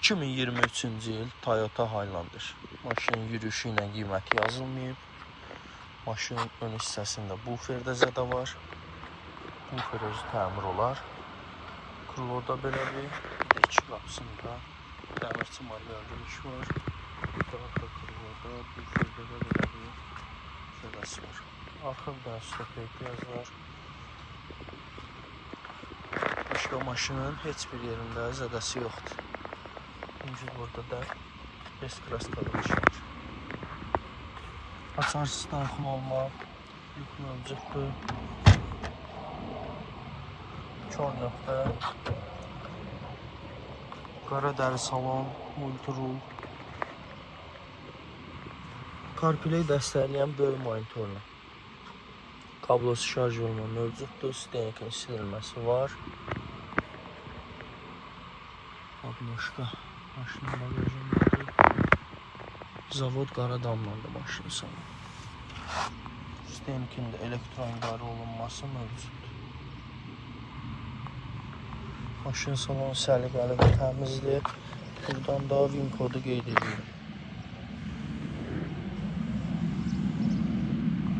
2023-cü il Toyota Highlander. Maşının yürüyüşü ilə qiyməti yazılmayıb. Maşının ön hissəsində buferdə zədə var. Bufer özü təmir olar. Kruloda belə bir də iki qapısında dəmirçi malyarlı iş var. Arxa kruloda, buferdə də belə bir zədəsi var. Arxa bir dənə stop ehtiyac var. Başqa maşının heç bir yerində zədəsi yoxdur. Burada da S-kraskalı iş var. Açarsız daxil olmaq, yük mövcuddur. Kör nöqtə. Qara dəri salon, multirul. CarPlay dəstəkləyən böyük monitorla. Kablosu şarj olma mövcuddur. Sterekin silinməsi var. Başqa maşının bagajındadır. Zavod qara damlandı maşının salonu. Sterekin də elektron idarə olunması mövcuddur. Maşının salonu səliqəli və təmizdir. Buradan da VIN kodu qeyd edilir.